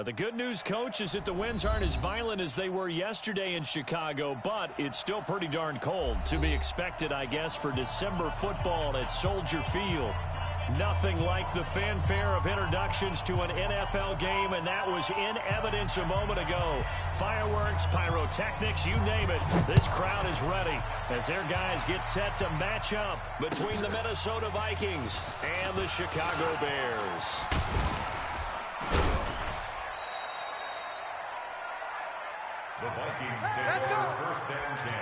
The good news, Coach, is that the winds aren't as violent as they were yesterday in Chicago, but it's still pretty darn cold. To be expected, I guess, for December football at Soldier Field. Nothing like the fanfare of introductions to an NFL game, and that was in evidence a moment ago. Fireworks, pyrotechnics, you name it. This crowd is ready as their guys get set to match up between the Minnesota Vikings and the Chicago Bears. The Vikings take over first and 10.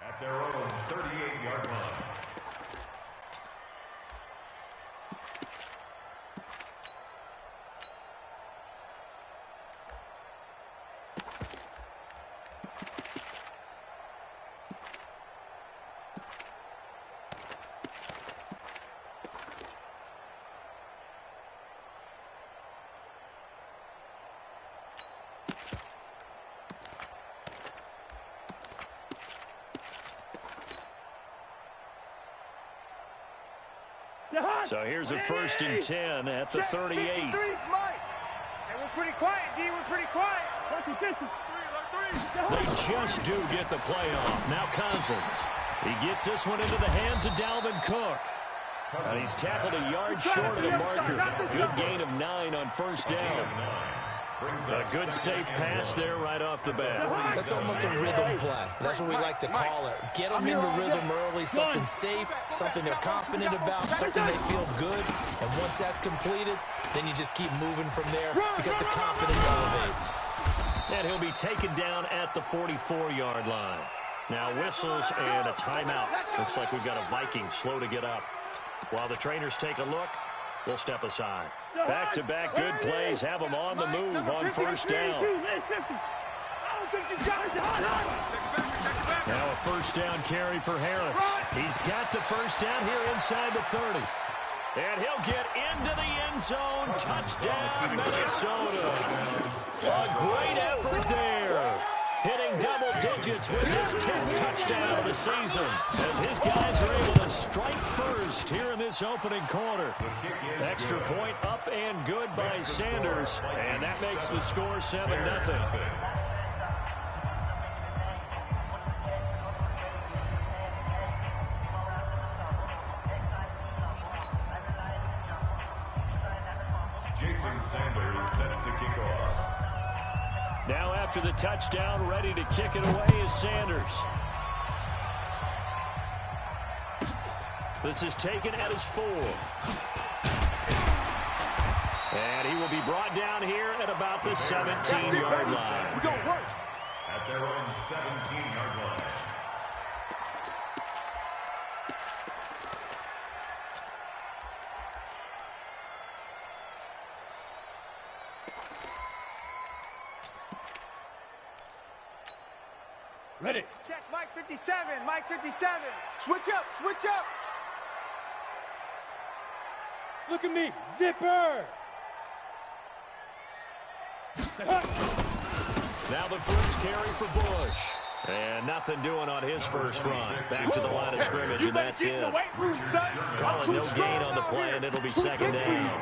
At their own 38-yard line. So here's a first and 10 at the 38. Hey, we're pretty quiet, D. We're pretty quiet. They just do get the play off. Now Cousins. He gets this one into the hands of Dalvin Cook. And he's tackled a yard short of the marker. Good gain of 9 on first down. A good safe pass there right off the bat. That's almost a rhythm play. That's what we like to call it. Get them into rhythm early, something safe, something they're confident about, something they feel good. And once that's completed, then you just keep moving from there because the confidence elevates. And he'll be taken down at the 44-yard line. Now whistles and a timeout. Looks like we've got a Viking slow to get up. While the trainers take a look, we'll step aside. Back-to-back good plays have them on the move on first down. Now a first down carry for Harris. He's got the first down here inside the 30. And he'll get into the end zone. Touchdown, Minnesota. A great effort there. Hitting double digits with his 10th touchdown of the season. As his guys are able to strike first here in this opening quarter. Extra point up and good by Sanders. And that makes the score 7-0. Sanders set to kick off. Now after the touchdown, ready to kick it away is Sanders. This is taken at his 4. And he will be brought down here at about the 17-yard line. At their own 17-yard line. Ready. Check Mike 57. Mike 57. Switch up. Switch up. Look at me. Zipper. Now the first carry for Bush. And nothing doing on his first run. Back to the line of scrimmage, and that's it. Calling no gain on the play, and it'll be second down.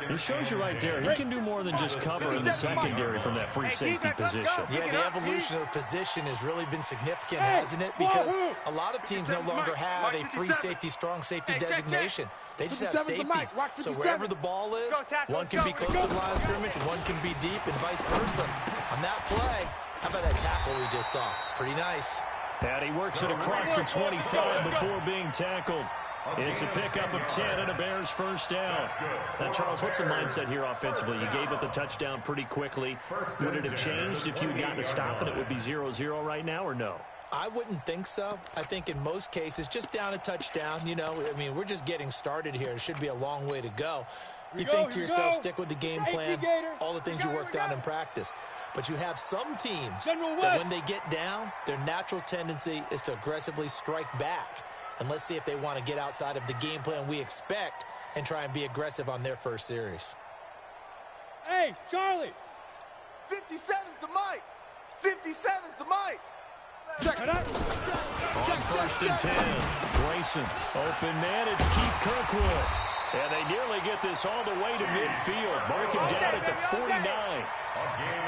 He shows you right there. He can do more than just cover in the secondary from that free safety position. Yeah, the evolution of the position has really been significant, hasn't it? Because a lot of teams no longer have a free safety, strong safety designation. They just have safeties. So wherever the ball is, one can be close to the line of scrimmage, one can be deep, and vice versa. On that play, how about that tackle we just saw? Pretty nice. And he works it across the 25 before being tackled. It's a pickup of 10 and a Bears first down. Now, Charles, what's the mindset here offensively? You gave up the touchdown pretty quickly. Would it have changed if you had gotten a stop and it would be 0-0 right now, or no? I wouldn't think so. I think in most cases, just down a touchdown, you know, I mean, we're just getting started here. It should be a long way to go. You think to yourself, stick with the game plan, all the things you worked on in practice. But you have some teams that when they get down, their natural tendency is to aggressively strike back. And let's see if they want to get outside of the game plan we expect and try and be aggressive on their first series. Hey, Charlie. 57's the mic. 57's the mic. Check it out. On first and 10, Grayson. Open man, it's Keith Kirkwood. And they nearly get this all the way to midfield. Mark him down at the 49.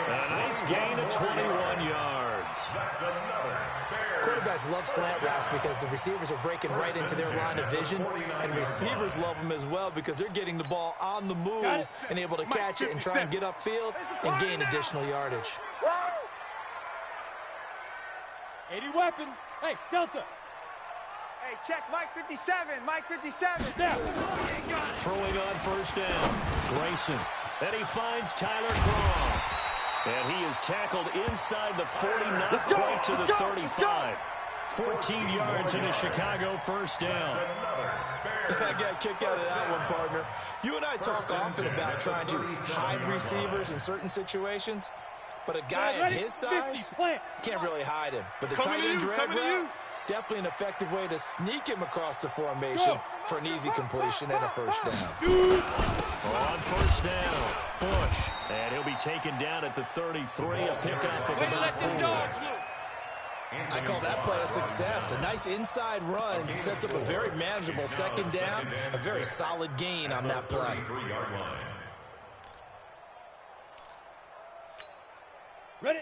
A nice gain of 21 yards. Quarterbacks love slant routes because the receivers are breaking right into their line of vision, and receivers love them as well because they're getting the ball on the move and able to catch it and try and get upfield and gain additional yardage. 80 weapon. Hey, Delta. Hey, check Mike 57. Mike 57. Now. Throwing on first down. Grayson. And he finds Tyler Croft. And he is tackled inside the 40, not quite to the 35. 14 yards in a Chicago first down. I got a kick out of that one, partner. You and I talk often about trying to hide receivers in certain situations. But a guy at his size can't really hide him. But the tight end drag route, definitely an effective way to sneak him across the formation for an easy completion and a first down. On first down, Bush. And he'll be taken down at the 33, a pickup of about 4. I call that play a success. A nice inside run sets up a very manageable second down, a very solid gain on that play.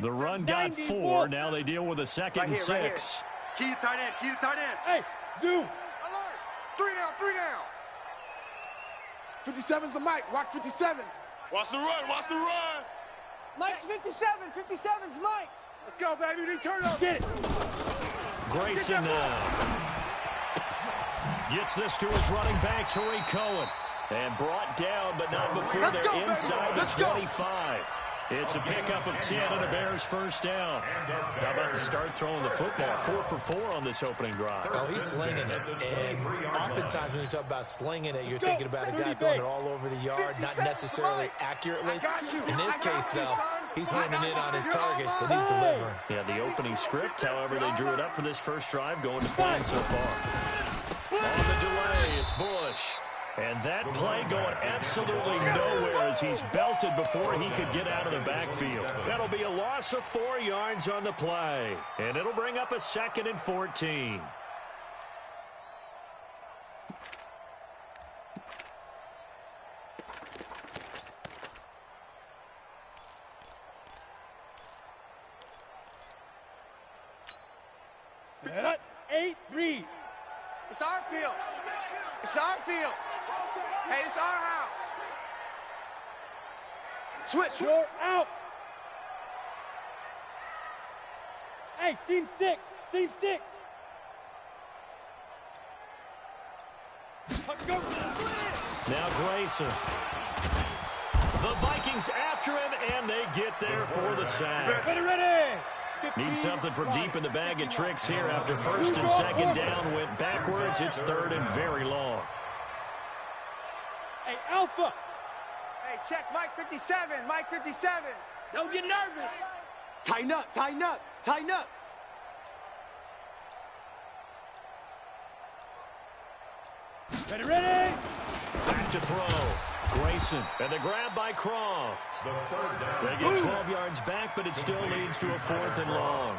The run got 4. Now they deal with a second and 6. Right key to tight end. Key to tight end. Hey, zoom. Alert. 3 down. 3 down. 57's the mic. Watch 57. Watch the run. Watch the run. Mike's 57. 57's Mike. Let's go, baby. Return up. Get it. Grayson gets this to his running back, Tariq Cohen. And brought down, but not before they're inside the 25. It's a pickup of 10 and a Bears first down. How about the start throwing the football? 4 for 4 on this opening drive. Oh, he's slinging it. And oftentimes when you talk about slinging it, you're thinking about a guy throwing it all over the yard, not necessarily accurately. In this case, though, he's honing in on his targets, and he's delivering. Yeah, the opening script, however, they drew it up for this first drive, going to plan so far. On the delay, it's Bush. And that play going absolutely nowhere as he's belted before he could get out of the backfield. That'll be a loss of 4 yards on the play. And it'll bring up a 2nd and 14. Set. 8, read. It's our field. It's our field. Hey, it's our house. Switch. You're out. Hey, seam 6. Seam 6. Go. Now Grayson. The Vikings after him, and they get there for the sack. Ready. Need something from deep in the bag of tricks here after first and second down went backwards. It's 3rd and very long. Hey, Alpha. Hey, check Mike 57. Mike 57. Don't get nervous. Tighten up. Tighten up. Tighten up. Ready. Back to throw. Grayson. And the grab by Croft. They get 12 yards back, but it still leads to a 4th and long.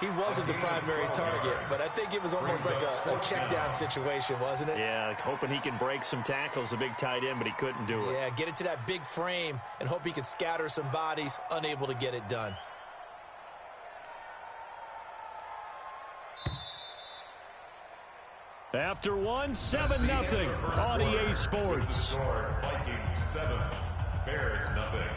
He wasn't the primary target, but I think it was almost like a check down situation, wasn't it? Yeah, hoping he can break some tackles, a big tight end, but he couldn't do it. Yeah, get it to that big frame and hope he can scatter some bodies, unable to get it done. After 7-0 on EA Sports. Vikings 7, Bears 0.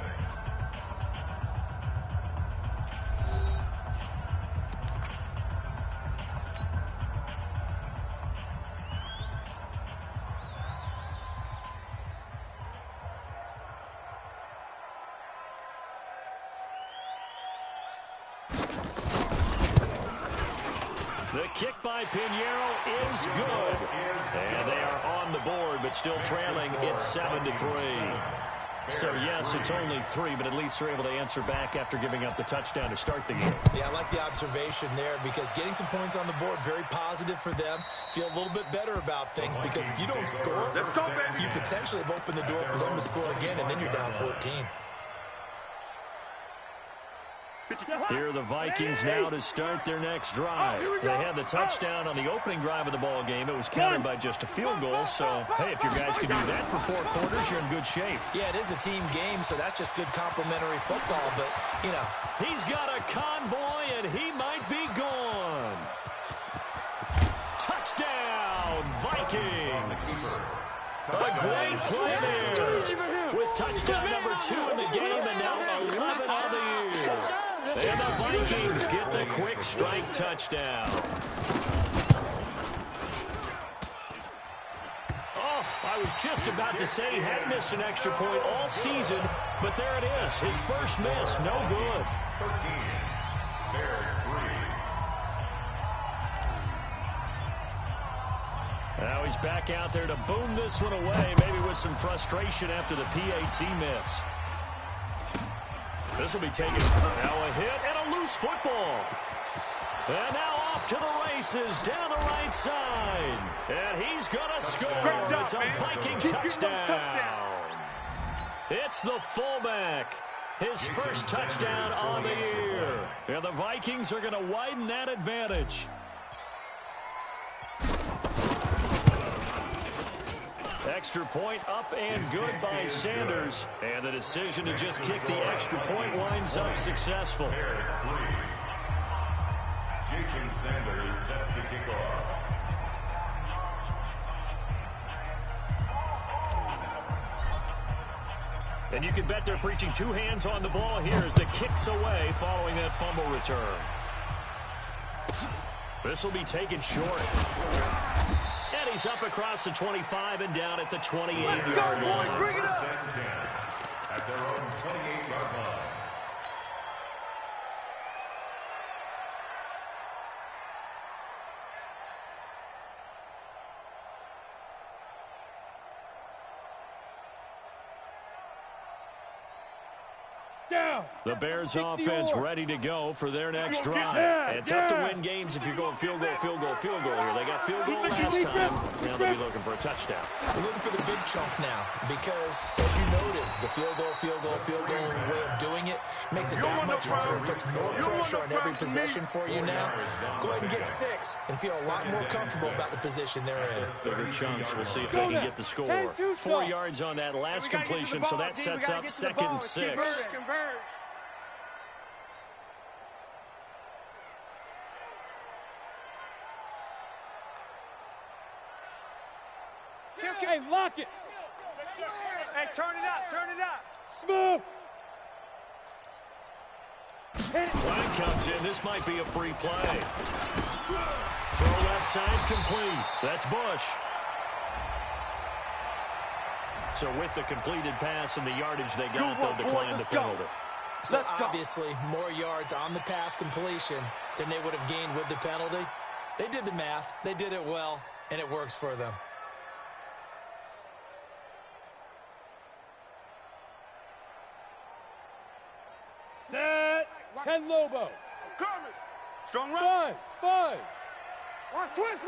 The kick by Pinheiro is good. And they are on the board, but still trailing. It's 7-3. So, yes, it's only 3, but at least they're able to answer back after giving up the touchdown to start the game. Yeah, I like the observation there because getting some points on the board, very positive for them. Feel a little bit better about things because if you don't score, you potentially have opened the door for them to score again, and then you're down 14. Here are the Vikings now to start their next drive. They had the touchdown on the opening drive of the ball game. It was countered by just a field goal. So, hey, if your guys can do that for 4 quarters, you're in good shape. Yeah, it is a team game, so that's just good complementary football. But, you know. He's got a convoy, and he might be gone. Touchdown, Vikings. A great play there. With touchdown number 2 in the game and now 11 on the year. And the Vikings get the quick strike touchdown. Oh, I was just about to say he had missed an extra point all season, but there it is. His first miss, no good. 13. Bears 3. Now he's back out there to boom this one away, maybe with some frustration after the PAT miss. This will be taken. Now a hit and a loose football. And now off to the races down the right side. And he's going to score. It's a Viking touchdown. It's the fullback. His first touchdown on the year. And the Vikings are going to widen that advantage. Extra point up and good by Sanders. And the decision to just kick the extra point winds up successful. Bears 3. Jason Sanders set to kick off. And you can bet they're preaching 2 hands on the ball here as the kick's away following that fumble return. This will be taken short. And he's up across the 25 and down at the 28-yard line. Bring it up. At their own 28-yard line. The Bears offense ready to go for their next drive. And tough to win games if you're going field goal here. They got field goal last time. Now they'll be looking for a touchdown. We're looking for the big chunk now because, as you noted, the field goal way of doing it makes it that much harder and puts more pressure on every possession for you now. Go ahead and get 6 and feel a lot more comfortable about the position they're in. Bigger chunks. We'll see if they can get the score. 4 yards on that last completion, so that sets up 2nd and 6. Hey, lock it. Hey, turn it up. Smooth. Flag comes in. This might be a free play. Throw left side complete. That's Bush. So with the completed pass and the yardage they got, they'll decline the penalty. So obviously, more yards on the pass completion than they would have gained with the penalty. They did the math. They did it well, and it works for them. Set. 10 Lobo. Coming. Strong run. Buzz. Watch twist.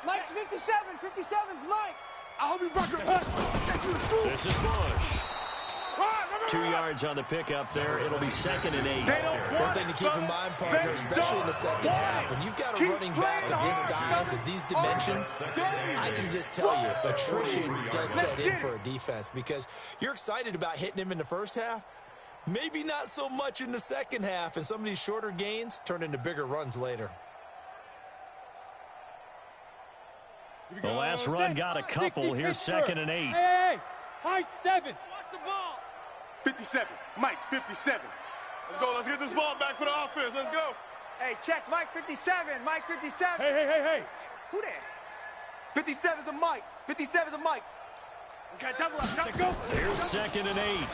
Mike's 57. 57's Mike. I hope you brought your This is Bush. 2 yards on the pickup there. It'll be 2nd and 8. One thing to keep in mind, partner, especially in the second half, when you've got a running back of this size, of these dimensions, I can just tell you, attrition does set in for a defense because you're excited about hitting him in the first half. Maybe not so much in the second half, and some of these shorter gains turn into bigger runs later. The last run got a couple. Here's 2nd and 8. Hey, high 7. Watch the ball. 57. Mike, 57. Let's go. Let's get this ball back for the offense. Let's go. Hey, check Mike 57. Mike 57. Hey. Who that? 57's a Mike. 57's a Mike. Okay, double up. Go. Here's 2nd and 8.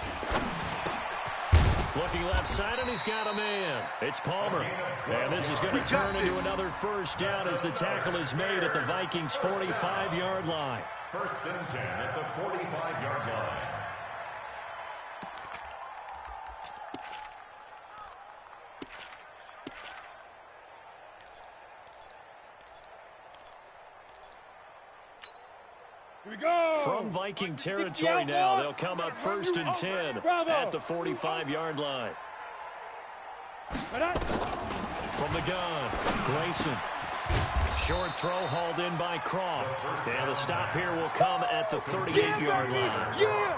Looking left side, and he's got a man. It's Palmer. And this is going to turn into another first down as the tackle is made at the Vikings' 45-yard line. 1st and 10 at the 45-yard line. Here we go. From Viking territory now, they'll come up 1st and 10 at the 45-yard line. From the gun, Grayson. Short throw hauled in by Croft. And the stop here will come at the 38-yard line.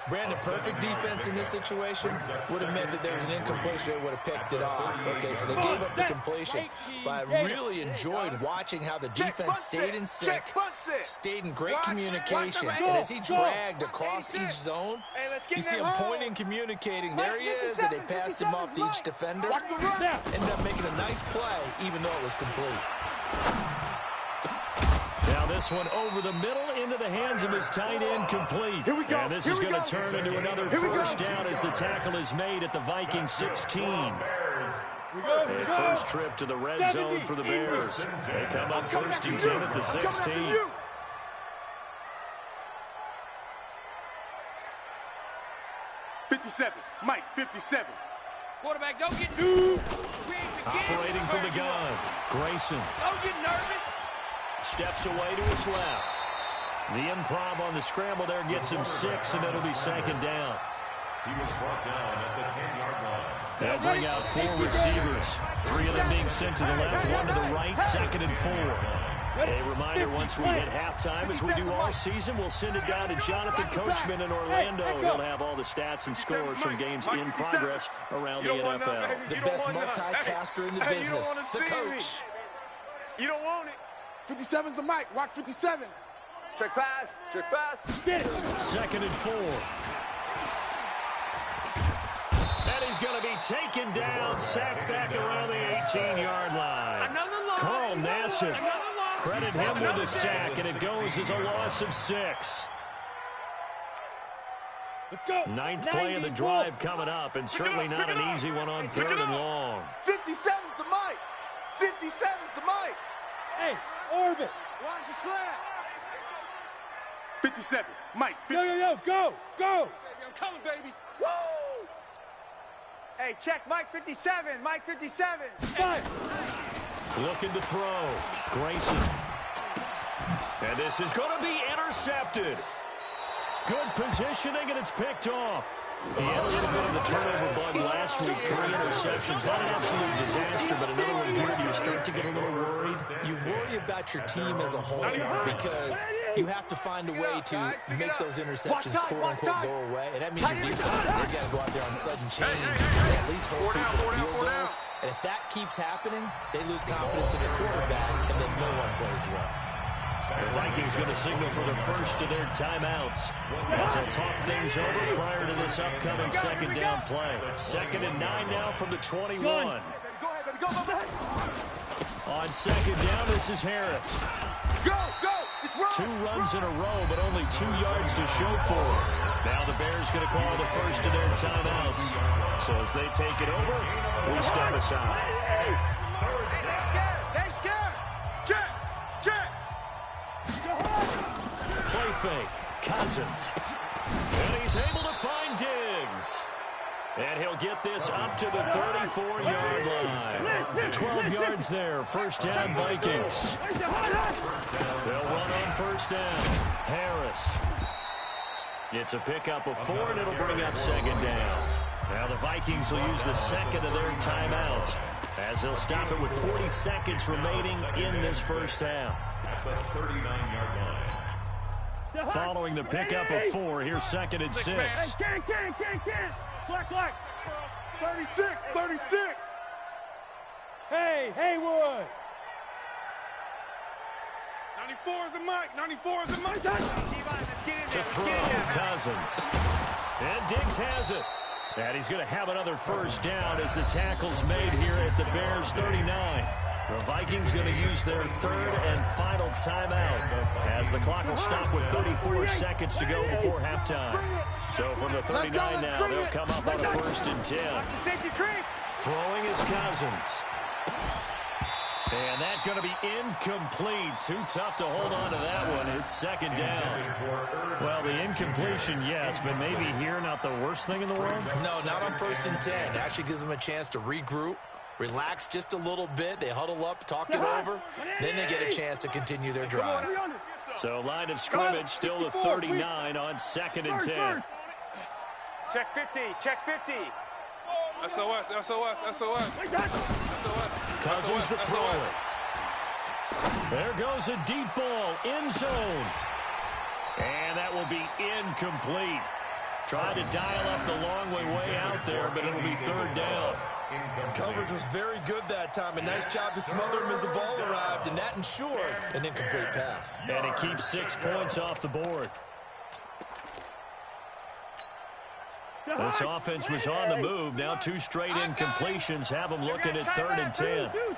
Brandon, perfect defense in this situation would have meant that there was an incompletion that would have picked it off. Okay, so they gave up the completion. But I really enjoyed watching how the defense stayed in sync, stayed in great communication. And as he dragged across each zone, you see him pointing, communicating. There he is, and they passed him off to each defender. Ended up making a nice play, even though it was complete. Now this one over the middle into the hands of his tight end, complete. Here we go. And this is going to turn into another first down as the tackle is made at the Vikings 16. A first trip to the red zone for the Bears. They come up 1st and 10 at the 16. 57, Mike, 57. Quarterback, don't get too. Operating from the gun, Grayson. Don't get nervous. Steps away to his left. The improv on the scramble there gets him 6, and it'll be 2nd down. He was brought down at the 10-yard line. They'll bring out 4 receivers. 3 of them being sent to the left, 1 to the right, 2nd and 4. A reminder, once we hit halftime, as we do all season, we'll send it down to Jonathan Coachman in Orlando. He'll have all the stats and scores from games in progress around the NFL. The best multitasker in the business, the coach. You don't want it. 57's the mic. Watch 57. Check pass. Check pass. Get it. 2nd and 4. And he's going to be taken down, sacked back around the 18-yard line. Carl Nassib. Credit him with a sack, and it goes as a loss of 6. Let's go. 9th play of the drive coming up, and certainly not an easy one on 3rd and long. 57's the mic. 57's the mic. Hey, orbit. Watch the slap. 57, Mike. Yo, go. I'm coming, baby. Woo! Hey, check Mike 57. Mike 57. Looking to throw. Grayson. And this is going to be intercepted. Good positioning, and it's picked off. He had a little bit of the turnover bug last week. 3 interceptions. Not an absolute disaster, but another one here. Do you start to get a little worried? You worry about your team as a whole because you have to find a way to make those interceptions, quote-unquote, go away. And that means your defense, they've got to go out there on sudden change and at least hold people to field goals. And if that keeps happening, they lose confidence in the quarterback, and then no one plays well. The Vikings going to signal for the first of their timeouts as they'll talk things over prior to this upcoming 2nd down play. 2nd and 9 now from the 21. Go. On 2nd down, this is Harris. Go. 2 runs in a row, but only 2 yards to show for it. Now the Bears going to call the first of their timeouts. So as they take it over, we step aside. They scared. Check. Play fake. Cousins. And he's able to find Diggs. And he'll get this up to the 34-yard line. 12 yards there. First down, Vikings. They'll run on first down. Harris. It's a pickup of 4, and it'll bring up 2nd down. Now the Vikings will use the 2nd of their timeouts as they'll stop it with 40 seconds remaining in this first half. At the 39-yard line. Following the pickup of 4, here's 2nd and 6. Can't. Black. 36. Hey, Haywood. 94 is the mic. 94 is the mic. To throw, Cousins. And Diggs has it. And he's going to have another first down as the tackle's made here at the Bears 39. The Vikings going to use their 3rd and final timeout as the clock will stop with 34 seconds to go before halftime. So from the 39 now, they'll come up on a 1st and 10. Throwing is Cousins. And that's going to be incomplete. Too tough to hold on to that one. It's 2nd down. Well, the incompletion, yes, but maybe here not the worst thing in the world? No, not on 1st and 10. It actually gives them a chance to regroup, relax just a little bit. They huddle up, talk it over. Then they get a chance to continue their drive. So line of scrimmage still the 39 on 2nd and 10. Check 50. Check 50. SOS, SOS, SOS. Cousins to throw it. There goes a deep ball, end zone. And that will be incomplete. Tried to dial up the long way out there, but it'll be 3rd down. Coverage was very good that time. A nice job to smother him as the ball arrived, and that ensured an incomplete pass. And it keeps 6 points off the board. This offense was on the move. Now 2 straight incompletions have them looking at 3rd and 10. Even.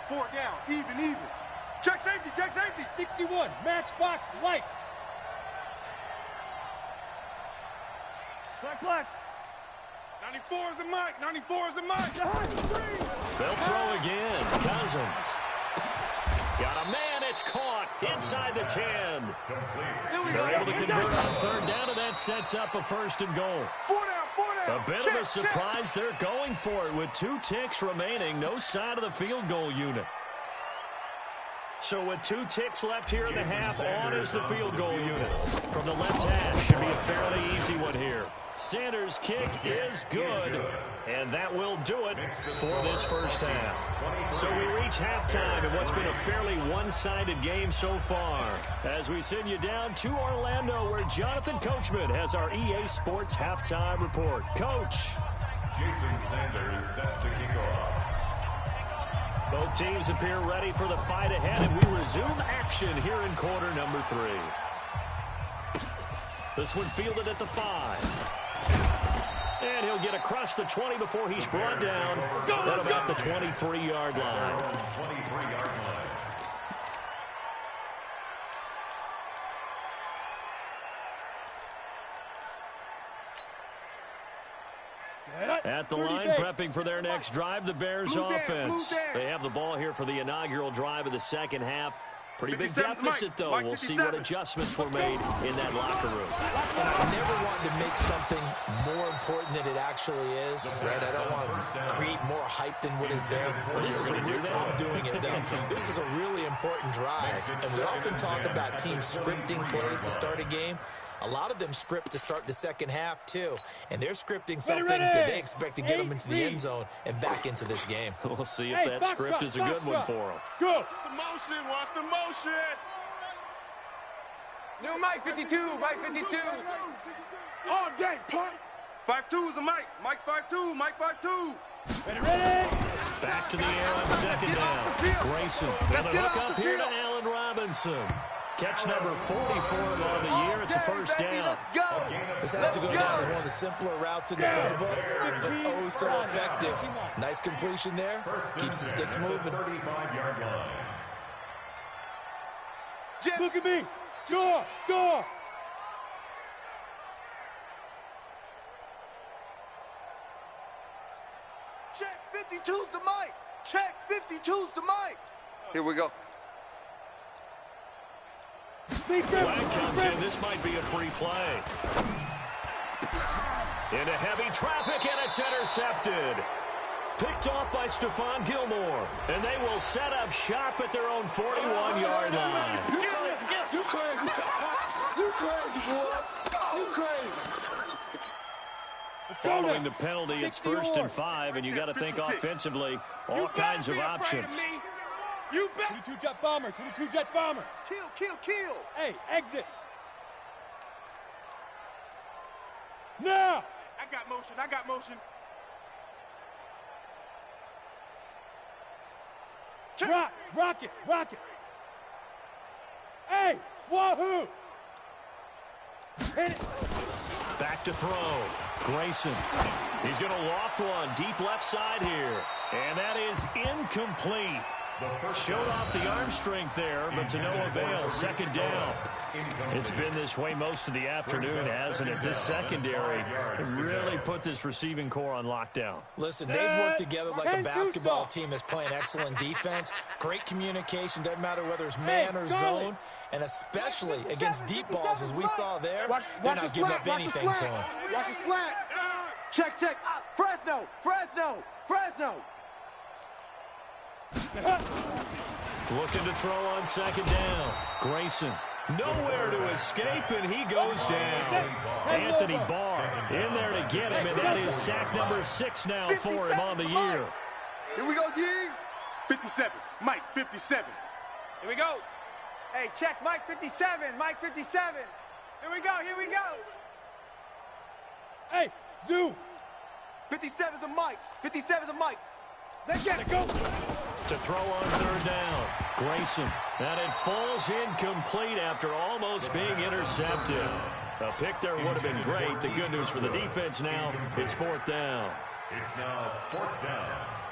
4 down. Even. Check safety. Check safety. 61. Matchbox lights. Black. 94 is the mic. 94 is the mic. They'll throw again. Cousins. Got a man. It's caught inside the 10. They're able to convert on 3rd down, and that sets up a 1st and goal. 4 down. A bit of a surprise. They're going for it with 2 ticks remaining. No side of the field goal unit. So with 2 ticks left here in the half, on is the field goal unit. From the left hash, should be a fairly easy one here. Sanders' kick is good, and that will do it for this first half. So we reach halftime in what's been a fairly one-sided game so far. As we send you down to Orlando, where Jonathan Coachman has our EA Sports halftime report. Coach. Jason Sanders set to kick off. Both teams appear ready for the fight ahead, and we resume action here in quarter number 3. This one fielded at the 5. And he'll get across the 20 before he's brought down at about the 23-yard line. 23-yard line. At the line, prepping for their next drive, the Bears offense. They have the ball here for the inaugural drive of the second half. Pretty big deficit, though. We'll see what adjustments were made in that locker room. And I never wanted to make something more important than it actually is, right? I don't want to create more hype than what is there. But this is I'm doing it, though. This is a really important drive. And we often talk about teams scripting plays to start a game. A lot of them script to start the second half, too. And they're scripting something that they expect to get them into the end zone and back into this game. We'll see if that script is a good one for them. Go. Watch the motion. Watch the motion. New Mike 52. Mike 52. All day, punt. 5-2 is the mic. Mike 5-2. Mike 5-2. Ready. Back to the air on second down. Grayson with a hook up here to Allen Robinson. Catch number 44 on the year. It's a first down. This has to go down as one of the simpler routes in the playbook, but oh so effective. Nice completion there. Keeps the sticks moving. 35-yard line. Look at me. Door. Check 52's the mic. Check 52's the mic. Here we go. Flag comes in. This might be a free play. Into heavy traffic, and it's intercepted. Picked off by Stephon Gilmore. And they will set up shop at their own 41-yard line. You crazy. You crazy, boy. You crazy. Following the penalty, it's 1st and 5, and you got to think offensively, all kinds of options. You bet. 22 jet bomber. 22 jet bomber. Kill. Hey, exit. Now. I got motion. Rock it. Hey, wahoo. Hit it. Back to throw. Grayson. He's going to loft one deep left side here. And that is incomplete. Showed off the arm strength there, but to no avail. Second down. It's been this way most of the afternoon, hasn't it? This secondary really put this receiving core on lockdown. Listen, they've worked together like a basketball team that's playing excellent defense. Great communication, doesn't matter whether it's man or zone, and especially against deep balls as we saw there, they're not giving up anything to them. Watch the slant. Check, check. Fresno, Fresno, Fresno. Looking to throw on second down. Grayson nowhere to escape, and he goes down. Anthony Barr in there to get him, and that is sack number 6 now for him on the year. Here we go, D. 57. Mike, 57. Here we go. Hey, check Mike 57. Mike 57. Here we go. Here we go. Hey, zoom. 57's a Mike. 57's a Mike. Let's get it. Go. To throw on third down. Grayson. And it falls incomplete after almost being intercepted. A pick there would have been great. The good news for the defense now, it's fourth down. It's now fourth down.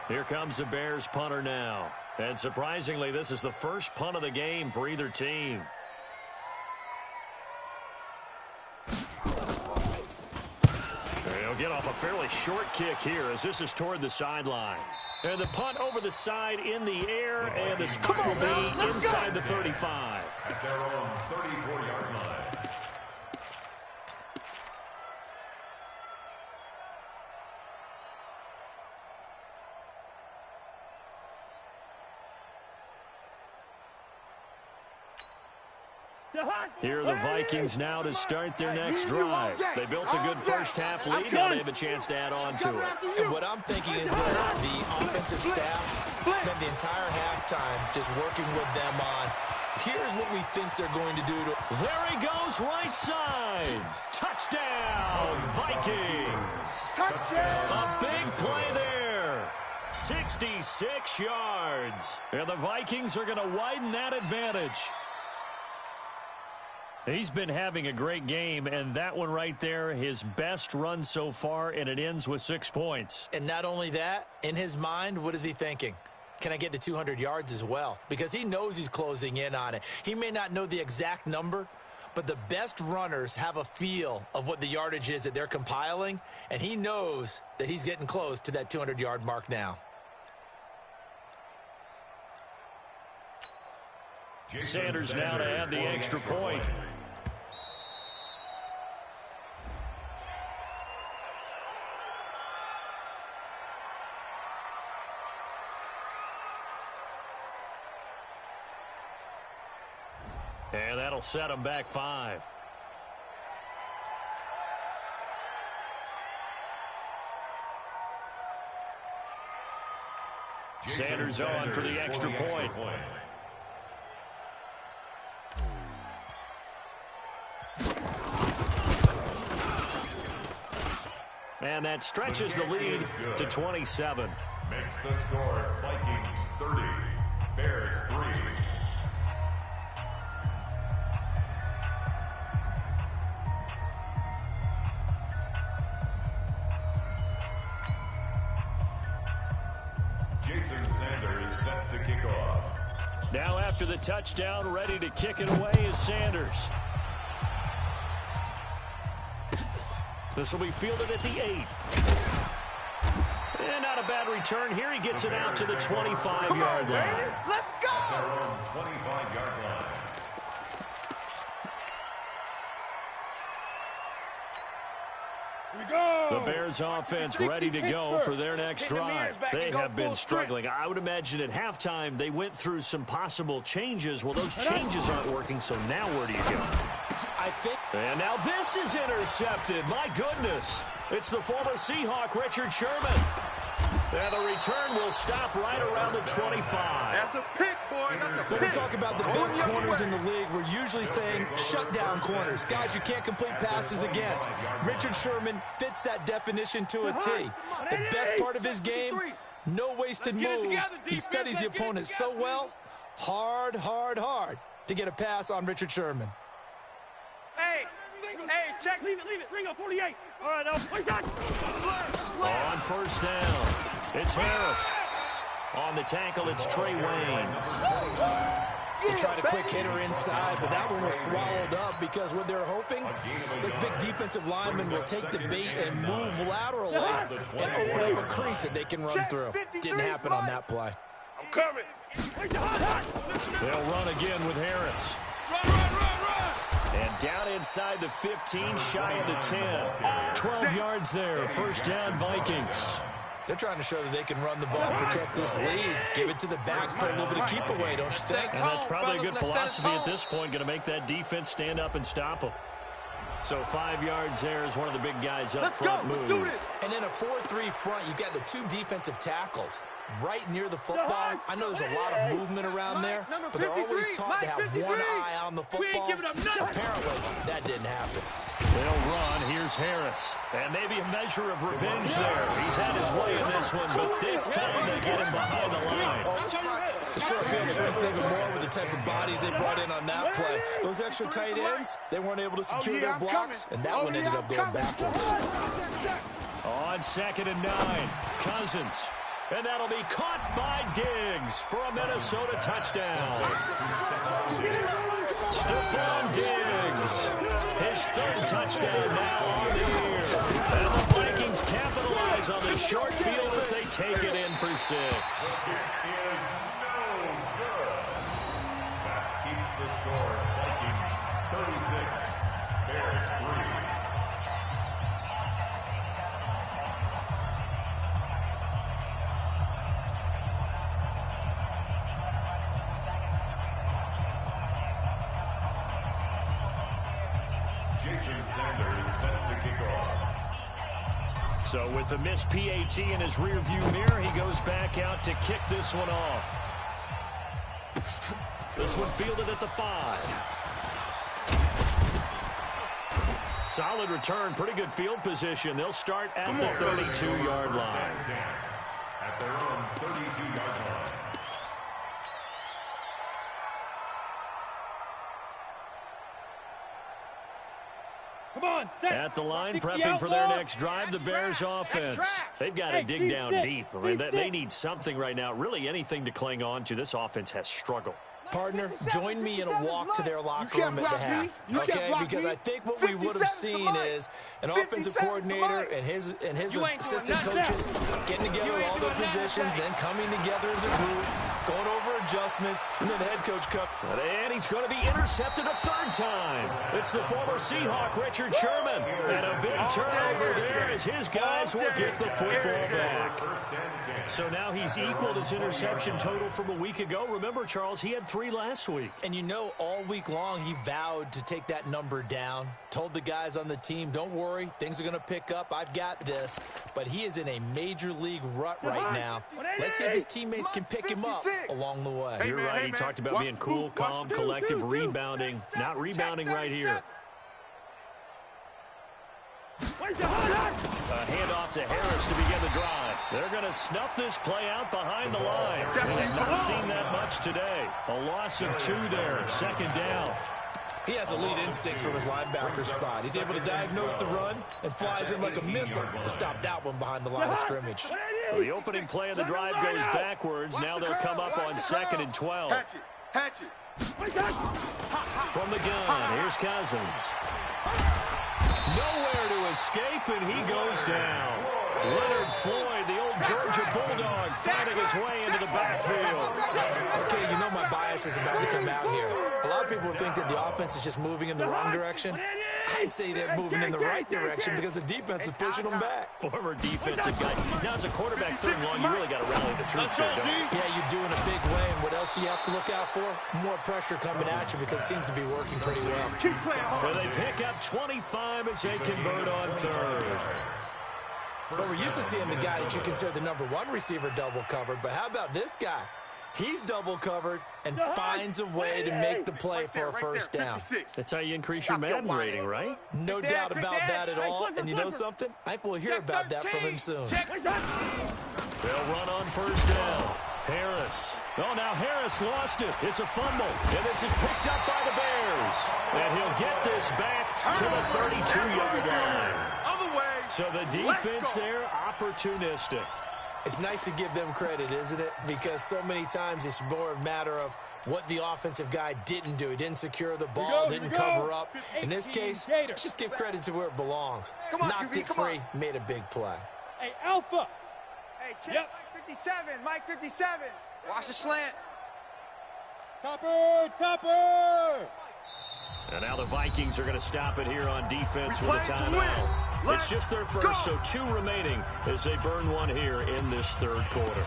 Here comes the Bears punter now. And surprisingly, this is the first punt of the game for either team. They'll get off a fairly short kick here as this is toward the sideline. And the punt over the side in the air, and the spot will be inside the 35. At their own 34-yard line. Here are the Vikings now to start their next drive. They built a good first-half lead. Now they have a chance to add on to it. And what I'm thinking is that the offensive staff spent the entire halftime just working with them on, here's what we think they're going to do. There he goes, right side. Touchdown, Vikings. Touchdown. A big play there. 66 yards. And the Vikings are going to widen that advantage. He's been having a great game, and that one right there, his best run so far, and it ends with 6 points. And not only that, in his mind, what is he thinking? Can I get to 200 yards as well? Because he knows he's closing in on it. He may not know the exact number, but the best runners have a feel of what the yardage is that they're compiling, and he knows that he's getting close to that 200-yard mark now. Sanders now to add the extra point. And that'll set him back 5. Sanders on for the extra point. And that stretches the lead to 27. Makes the score Vikings 30, Bears 3. Jason Sanders set to kick off. Now after the touchdown, ready to kick it away is Sanders. This will be fielded at the 8. And not a bad return. Here he gets it out to the 25-yard line. Let's go! At their own 25-yard line. Here we go. The Bears offense ready to go for their next drive. They have been struggling. I would imagine at halftime they went through some possible changes. Well, those changes aren't working, so now where do you go? And now this is intercepted. My goodness. It's the former Seahawk, Richard Sherman. And the return will stop right around the 25. That's a pick, boy. That's a pick. When we talk about the best corners in the league, we're usually saying shutdown corners. Guys you can't complete passes against. Richard Sherman fits that definition to a T. The best part of his game, no wasted moves. He studies the opponent so well. Hard, hard, hard to get a pass on Richard Sherman. Hey, check. Leave it. Ring up 48. All right, now, play that. On first down, it's Harris. On the tackle, it's Trey Waynes. They tried a quick hitter inside, but that one was swallowed up because what they're hoping, this big defensive lineman will take the bait and move laterally and open up a crease that they can run through. Didn't happen on that play. I'm coming. They'll run again with Harris. And down inside the 15, shy of the 10. 12 yards there, first down Vikings. They're trying to show that they can run the ball, protect this lead, give it to the backs, put a little bit of keep away, don't you think? And that's probably a good philosophy at this point, going to make that defense stand up and stop them. So 5 yards there is one of the big guys up front move. And in a 4-3 front, you got the two defensive tackles right near the football. I know there's a lot of movement around there, but they're always taught to have one eye on the football. Apparently, that didn't happen. They'll run. Here's Harris. And maybe a measure of revenge there. He's had his way in this one, but this time they get him behind the line. The short field shrinks even more with the type of bodies they brought in on that play. Those extra tight ends, they weren't able to secure their blocks, and that one ended up going backwards. On 2nd and 9, Cousins. And that'll be caught by Diggs for a Minnesota touchdown. Stephon Diggs, his 3rd touchdown now on the year. And the Vikings capitalize on the short field as they take it in for 6. It is no good. That keeps the score. Vikings 36, Bears 3. So with the missed PAT in his rearview mirror, he goes back out to kick this one off. This one fielded at the 5. Solid return, pretty good field position. They'll start at the 32-yard line. At their own 32-yard line. At the line, prepping for their next drive, the Bears offense. They've got to dig down deep. I mean, they need something right now, really anything to cling on to. This offense has struggled. Partner, join me in a walk to their locker room at the half, okay? Because I think what we would have seen is an offensive coordinator and his assistant coaches getting together with all their positions, then coming together as a group, going over adjustments, and then the head coach comes. And he's going to be intercepted a 3rd time. It's the former Seahawk, Richard Sherman. And a big turnover there as his guys will get the football back. So now he's equaled his interception total from a week ago. Remember, Charles, he had 3 last week. And you know, all week long, he vowed to take that number down. Told the guys on the team, don't worry, things are going to pick up. I've got this. But he is in a major league rut right now. Let's see if his teammates can pick him up along the way. You're right. He talked about being cool, calm, collective, rebounding. Not rebounding right here. A handoff to Harris to begin the drive. They're going to snuff this play out behind the line. We have not seen that much today. A loss of 2 there, 2nd down. He has elite instincts from his linebacker spot. He's able to diagnose the run and flies in like a missile to stop that one behind the line of scrimmage. So the opening play of the drive goes backwards. Now they'll come up on 2nd and 12. Hatch it. From the gun, here's Cousins. Nowhere to escape, and he goes down. Leonard Floyd, the old Georgia Bulldog, finding his way into the backfield. Okay, you know my bias is about to come out here. A lot of people think that the offense is just moving in the wrong direction. I'd say they're moving in the right direction because the defense is pushing them back. Former defensive guy. Now, as a quarterback third and long, you really got to rally the troops here, don't you? Yeah, you do in a big way. And what else do you have to look out for? More pressure coming at you because it seems to be working pretty well. Well, they pick up 25 as they convert on 3rd. But we're used to seeing the guy that you consider the #1 receiver double covered. But how about this guy? He's double covered and finds a way to make the play for a first down. That's how you increase your Madden rating, right? No doubt about that at all. And you know something? I think we'll hear about that from him soon. They'll run on first down. Harris. Oh, now Harris lost it. It's a fumble. And this is picked up by the Bears. And he'll get this back to the 32-yard line. So the defense there, opportunistic. It's nice to give them credit, isn't it? Because so many times it's more a matter of what the offensive guy didn't do. He didn't secure the ball, didn't cover up. In this case, let's just give credit to where it belongs. Knocked it free, made a big play. Hey, Alpha. Hey, check Mike 57, Mike 57. Watch the slant. Topper, Topper. And now the Vikings are going to stop it here on defense with a timeout. It's just their first, so 2 remaining as they burn one here in this third quarter.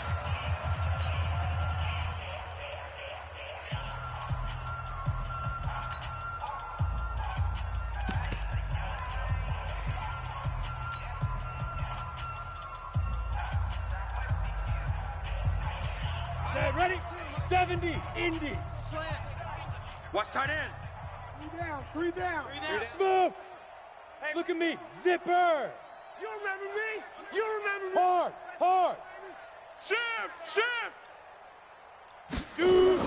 Ready? 70, Indy. Watch tight end. 3 down. Smooth. Hey, look at me. Zipper. You remember me? You remember me? Hard. Shift. Shoot.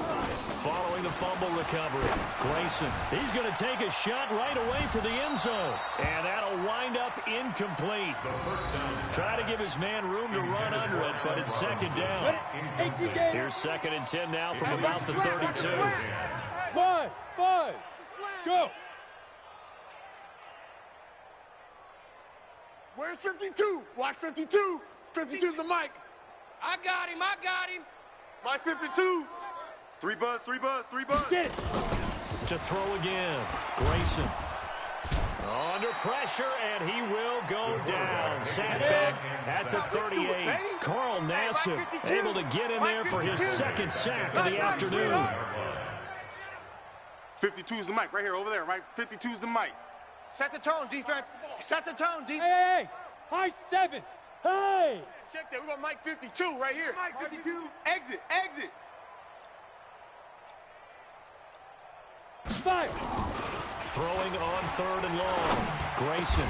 Following the fumble recovery, Grayson, he's going to take a shot right away for the end zone. And that'll wind up incomplete. Try to give his man room to run under it, but it's second down. Here's 2nd and 10 now from about the 32. Five. Go. Where's 52? Watch 52. 52's the mic. I got him. Mike 52. 3 buzz. Get it. To throw again, Grayson. Under pressure, and he will go down. Sat back at the 38. Carl Nassib able to get in there for his 2nd sack of the afternoon. 52's the mic right here, over there, right? 52's the mic. Set the tone, defense. Set the tone, defense. Hey. High 7. Hey. Check that. We got Mike 52 right here. Mike 52. Exit. 5. Throwing on 3rd and long. Grayson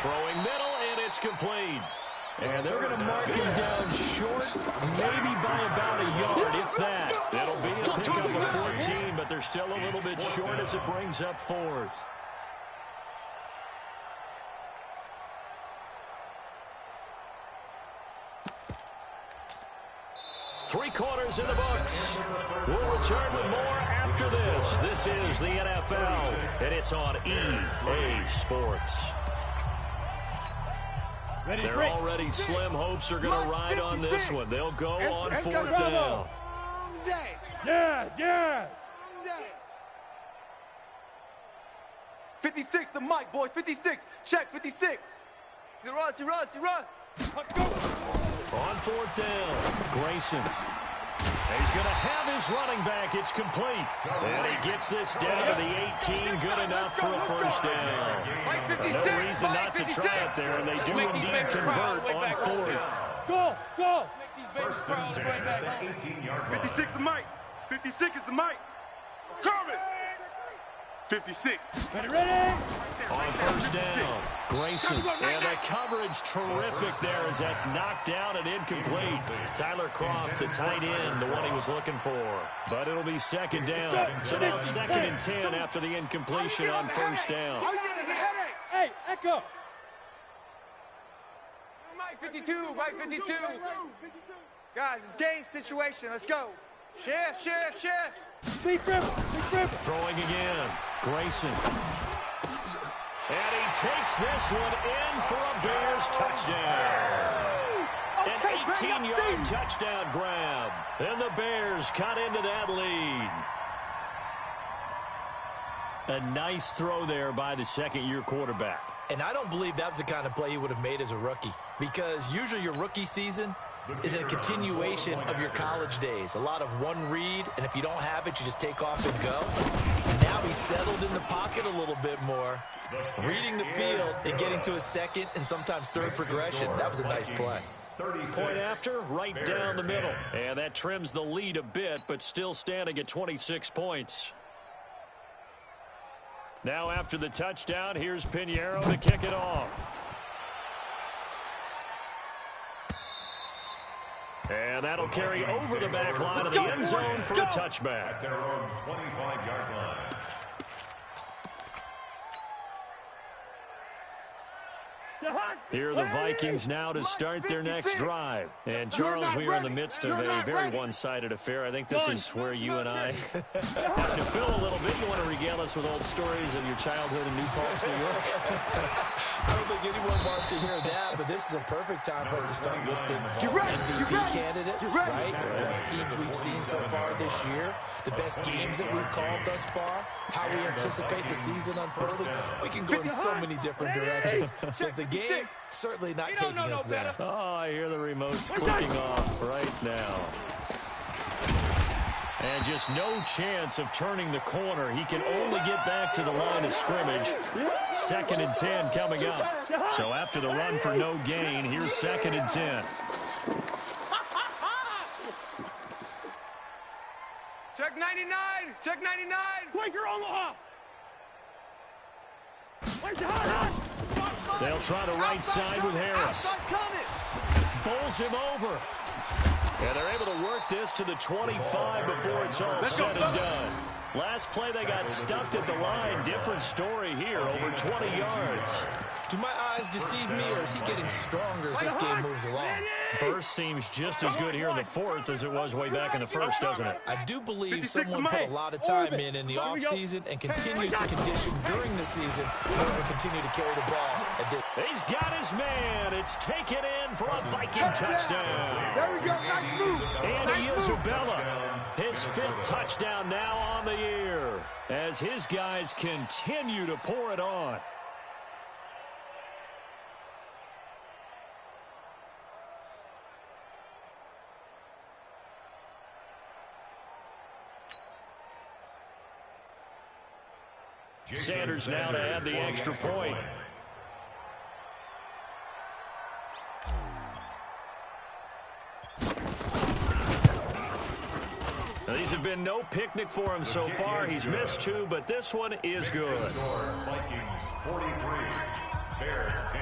throwing middle, and it's complete. And they're going to mark him down short, maybe by about a yard, if that. It'll be a pickup of 14, but they're still a little bit short as it brings up 4th. Three quarters in the books. We'll return with more after this. This is the NFL, and it's on EA Sports. They're already slim hopes are going to ride on this one. They'll go on 4th down. Yes. 56, the mic, boys. 56. Check 56. He runs. Let's go. On 4th down, Grayson. He's going to have his running back. It's complete. And he gets this down to the 18. Good enough for a first down. No reason not to try it there, and they do indeed convert on 4th. Go. First and 10 at the 18-yard line. 56 the mic. 56 is the mic. Corbin. 56. Ready? On first down, Grayson. And the coverage terrific there as that's knocked down and incomplete. Tyler Croft, the tight end, the one he was looking for. But it'll be 2nd down. So now 2nd and 10 after the incompletion on first down. Hey, Echo. Mike 52. Guys, it's game situation. Let's go. Shift. Deep rip. Throwing again, Grayson. And he takes this one in for a Bears touchdown. An 18-yard touchdown grab. And the Bears cut into that lead. A nice throw there by the 2nd-year quarterback. And I don't believe that was the kind of play he would have made as a rookie. Because usually your rookie season is a continuation of your college days. A lot of one read, and if you don't have it, you just take off and go. Now he's settled in the pocket a little bit more, reading the field and getting to his 2nd and sometimes 3rd progression. That was a nice play. Point after, right down the middle. And that trims the lead a bit, but still standing at 26 points. Now after the touchdown, here's Pinheiro to kick it off. And that'll carry over the back line of the end zone for a touchback. At their own 25-yard line. Here are the Vikings now to start their next drive. And Charles, we are in the midst of a very one-sided affair. I think this is where you and I have to fill a little bit. You want to regale us with old stories of your childhood in New Paltz, New York? I don't think anyone wants to hear that, but this is a perfect time for us to start listing MVP candidates, right? The best teams we've seen so far this year, the best games that we've called thus far, how we anticipate the season unfolding. We can go in so many different directions. Because the game certainly not taking us there. Oh, I hear the remotes clicking off right now. And just no chance of turning the corner. He can only get back to the line of scrimmage. 2nd and 10 coming up. So after the run for no gain, here's 2nd and 10. Check 99. Check 99. Quaker Omaha. They'll try the right side with Harris. Bowls him over. And they're able to work this to the 25 before it's all said and done. Last play, they got stuffed at the line. Different story here, over 20 yards. Do my eyes deceive me, or is he getting stronger as this game moves along? Burst seems just as good here in the 4th as it was way back in the 1st, doesn't it? I do believe someone put a lot of time in the offseason and continues to condition during the season in order to continue to carry the ball. He's got his man. It's taken in for a Viking touchdown. There we go. Nice move. Andy Isabella, his 5th touchdown now on the year as his guys continue to pour it on. Sanders now to add the extra point. These have been no picnic for him so far. He's missed 2, but this one is good. Vikings 43, Bears 10.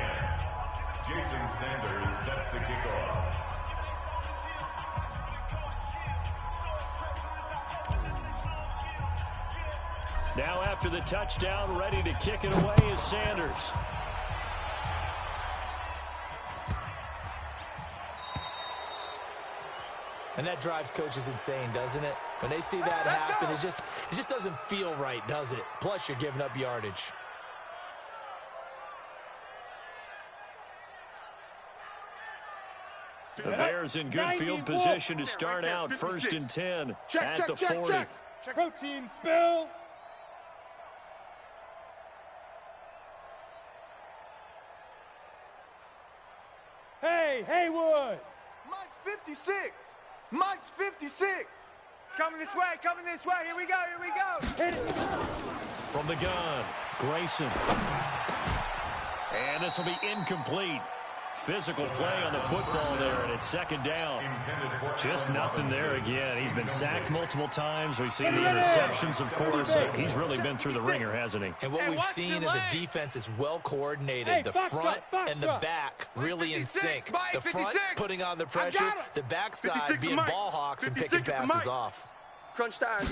Jason Sanders set to kick off. Now after the touchdown, ready to kick it away is Sanders. And that drives coaches insane, doesn't it? When they see that happen, it just doesn't feel right, does it? Plus, you're giving up yardage. The Bears in good field position to start out 1st and 10 at the 40. Protein spill. Hey, Haywood. Mike's 56. Mike's 56. It's coming this way, coming this way. Here we go, here we go. Hit it. From the gun, Grayson. And this will be incomplete. Physical play on the football there, and it's 2nd down. Just nothing there again. He's been sacked multiple times. We've seen the interceptions, of course. He's really been through the ringer, hasn't he? And what we've seen is a defense that's well coordinated. The front and the back really in sync. The front putting on the pressure, the backside being ball hawks and picking passes off. Crunch time.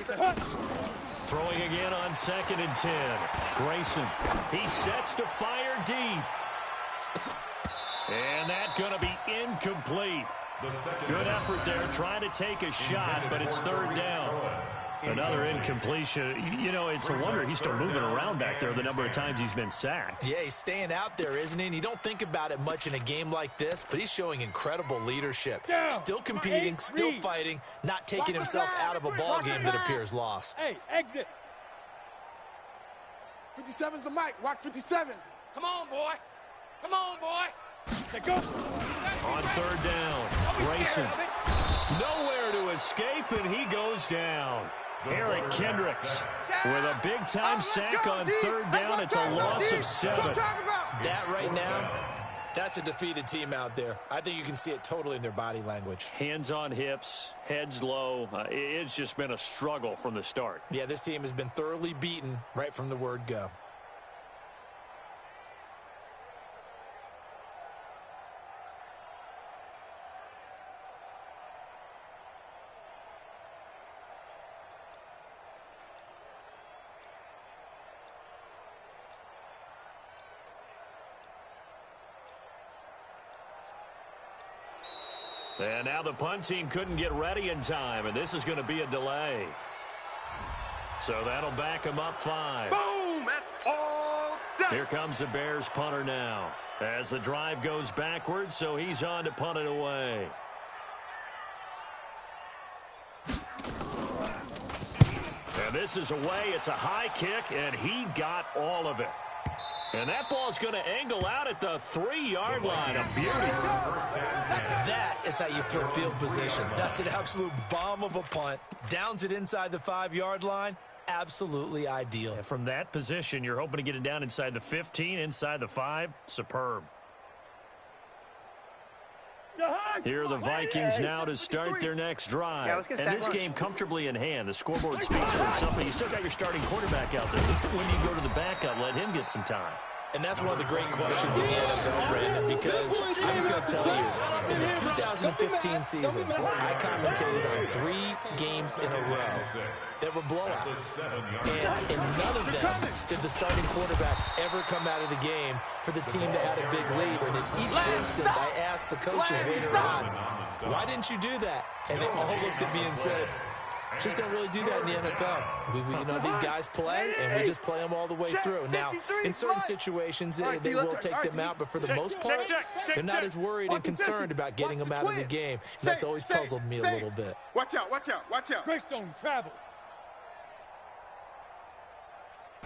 Throwing again on 2nd and 10. Grayson, he sets to fire deep. And that's going to be incomplete. Good effort there, trying to take a shot, but it's 3rd down. Another incompletion. You know, it's a wonder he's still moving around back there the number of times he's been sacked. Yeah, he's staying out there, isn't he? And you don't think about it much in a game like this, but he's showing incredible leadership. Still competing, still fighting, not taking himself out of a ball game that appears lost. Hey, exit. 57's the mic. Watch 57. Come on, boy. Come on, boy. Go. On 3rd down, Grayson. Nowhere to escape, and he goes down. Eric Kendricks with a big-time sack on 3rd down. It's a loss of 7. That right now, that's a defeated team out there. I think you can see it totally in their body language. Hands on hips, heads low. It's just been a struggle from the start. Yeah, this team has been thoroughly beaten right from the word go. And now the punt team couldn't get ready in time, and this is going to be a delay. So that'll back them up 5. Boom! That's all done. Here comes the Bears punter now as the drive goes backwards, so he's on to punt it away. And this is away. It's a high kick, and he got all of it. And that ball's going to angle out at the 3-yard line. A beauty. That is how you flip field position. That's an absolute bomb of a punt. Downs it inside the 5-yard line. Absolutely ideal. And from that position, you're hoping to get it down inside the 15, inside the 5. Superb. Here are the Vikings now to start their next drive. And this game comfortably in hand. The scoreboard speaks for itself, but you still got your starting quarterback out there. When you go to the backup, let him get some time. And that's one of the great questions in the NFL, Brandon, because I'm just going to tell you, in the 2015 season, I commentated on 3 games in a row that were blowouts. And in none of them did the starting quarterback ever come out of the game for the team that had a big lead. And in each instance, I asked the coaches later on, why didn't you do that? And they all looked at me and said, just don't really do that in the NFL. You know, these guys play, and we just play them all the way through. Now, in certain situations, they will take them out, but for the most part, they're not as worried and concerned about getting them out of the game. And that's always puzzled me a little bit. Watch out, watch out, watch out. Greystone, travel.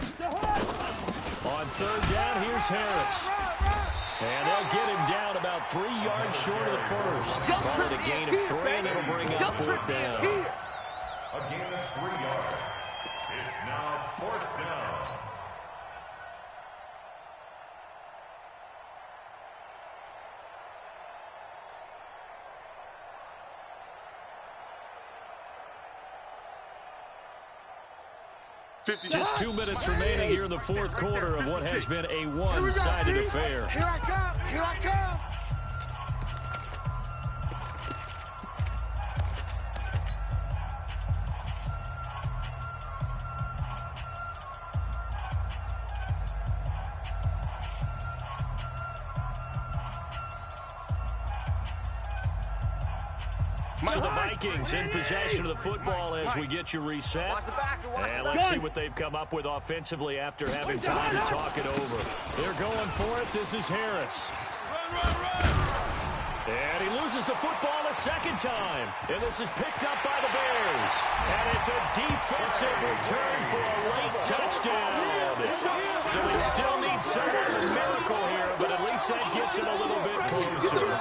On 3rd down, here's Harris. And they'll get him down about 3 yards short of the first. Call it a gain of 3, and it'll bring up 4th down. A gain of 3 yards. It's now 4th down. Just 2 minutes remaining here in the 4th quarter of what has been a one-sided affair. Here I come. Here I come. So the Vikings in possession of the football as we get you reset. And let's see what they've come up with offensively after having time to talk it over. They're going for it. This is Harris. And he loses the football a second time. And this is picked up by the Bears. And it's a defensive return for a late touchdown. So he still needs somewhat of a miracle here, but at least that gets him a little bit closer.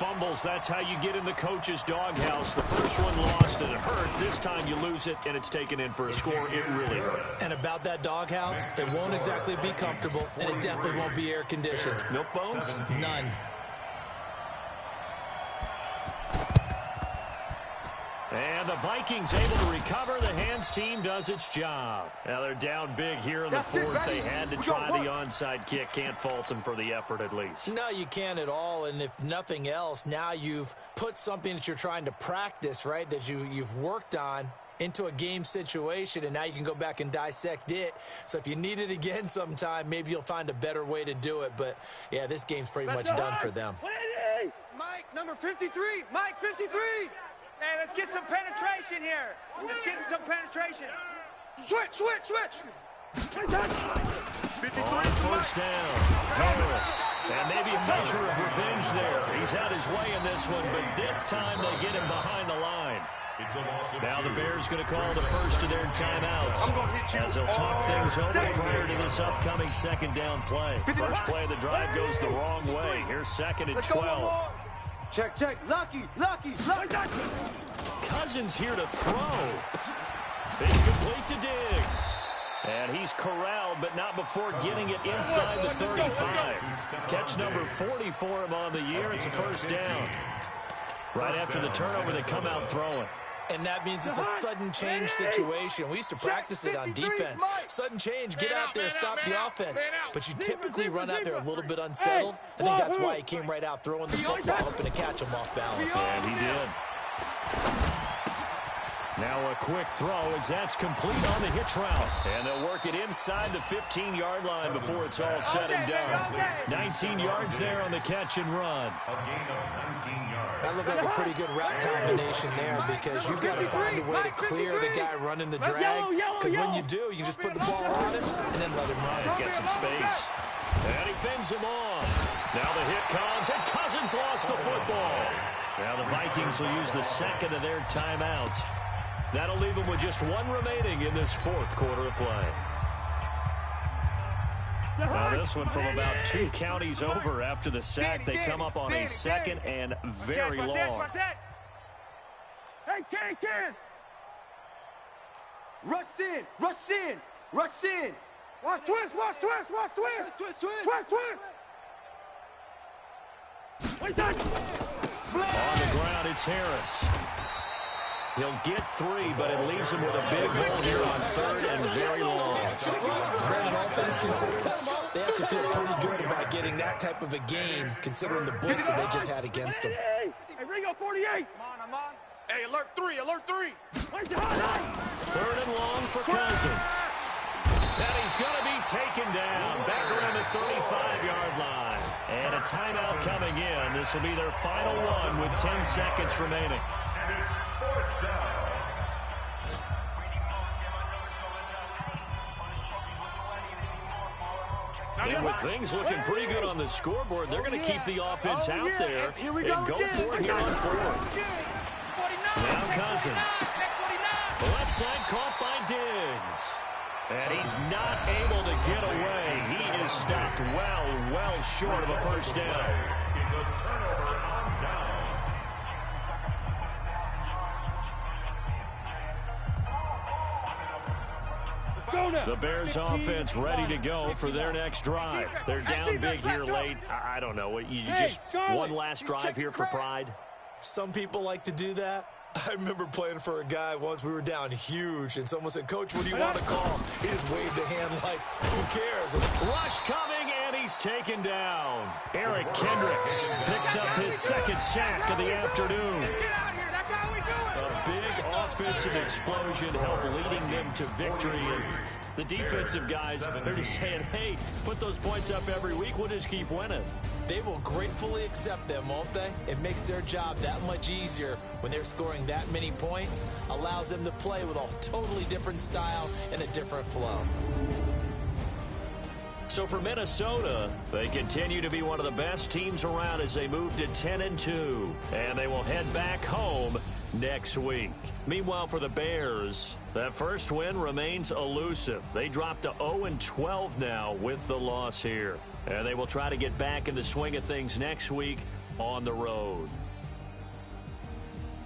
Fumbles, that's how you get in the coach's doghouse. The first one lost and it hurt. This time you lose it and it's taken in for a score. It really hurt. And about that doghouse, it won't exactly be comfortable, and it definitely won't be air-conditioned. Milk bones? None. And the Vikings able to recover. The hands team does its job. Now they're down big here in the 4th. They had to try the onside kick. Can't fault them for the effort at least. No, you can't at all. And if nothing else, now you've put something that you're trying to practice, right, that you've worked on into a game situation, and now you can go back and dissect it. So if you need it again sometime, maybe you'll find a better way to do it. But, yeah, this game's pretty much done for them. Mike, number 53. Mike, 53. Hey, let's get some penetration here. Let's get some penetration. Switch. On 1st down, Harris. And maybe a measure of revenge there. He's had his way in this one, but this time they get him behind the line. Now the Bears going to call the first of their timeouts as they'll talk things over prior to this upcoming 2nd down play. First play of the drive goes the wrong way. Here's 2nd and 12. Check. Lucky. Cousins here to throw. It's complete to Diggs. And he's corralled, but not before getting it inside the 35. Catch number 40 for him on the year. It's a 1st down. Right after the turnover, they come out throwing. And that means it's a sudden change situation. We used to practice it on defense. Sudden change, get out there, stop the offense. But you typically run out there a little bit unsettled. I think that's why he came right out throwing the football, hoping to catch him off balance. And he did. Now a quick throw as that's complete on the hitch route. And they'll work it inside the 15-yard line before it's all said and done. 19 yards there on the catch and run. A gain of 19 yards. That looked like a pretty good route combination there because you've got to find a way to clear the guy running the drag. Because when you do, you can just put the ball on him and then let him run and get some space. And he fins him off. Now the hit comes, and Cousins lost the football. Now the Vikings will use the second of their timeouts. That'll leave them with just one remaining in this fourth quarter of play. Now this one from about 2 counties over after the sack. They come up on a second and very long. Hey, Ken! Rush in! Rush in! Rush in! Watch twist! Twist! On the ground, it's Harris. He'll get 3, but it leaves him with a big hole here on third and very long. Brandon, all things considered, they have to feel pretty good about getting that type of a game, considering the blitz that they just had against them. Hey, Ringo, 48. I'm on. Hey, alert 3, alert 3. Third and long for Cousins. And he's going to be taken down back around the 35-yard line. And a timeout coming in. This will be their final one with 10 seconds remaining. And it's fourth down. And with things looking pretty good on the scoreboard, they're going to keep the offense out there and go for it here on fourth. Now Cousins. Left side caught by Diggs. And he's not able to get away. He is stopped well short of a first down. It's a turnover on down. The Bears offense ready to go for their next drive. They're down big here late. I don't know. You just one last drive here for pride? Some people like to do that. I remember playing for a guy once. We were down huge, and someone said, "Coach, what do you want to call?" He just waved a hand like, who cares? Rush coming, and he's taken down. Eric Kendricks picks up his second sack of the afternoon. A big offensive explosion helped leading them to victory. And the defensive guys, they're just saying, hey, put those points up every week. We'll just keep winning. They will gratefully accept them, won't they? It makes their job that much easier when they're scoring that many points. Allows them to play with a totally different style and a different flow. So for Minnesota, they continue to be one of the best teams around as they move to 10-2. And they will head back home next week. Meanwhile, for the Bears, that first win remains elusive. They dropped to 0-12 now with the loss here. And they will try to get back in the swing of things next week on the road.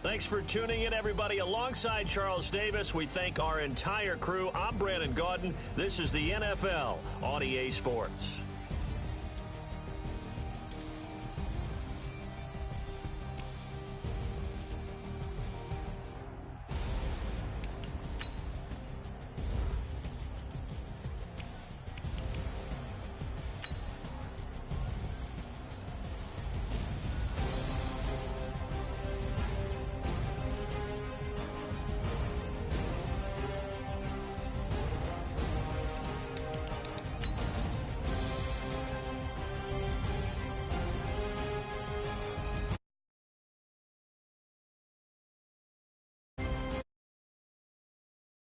Thanks for tuning in, everybody. Alongside Charles Davis, we thank our entire crew. I'm Brandon Gaudin. This is the NFL on EA Sports.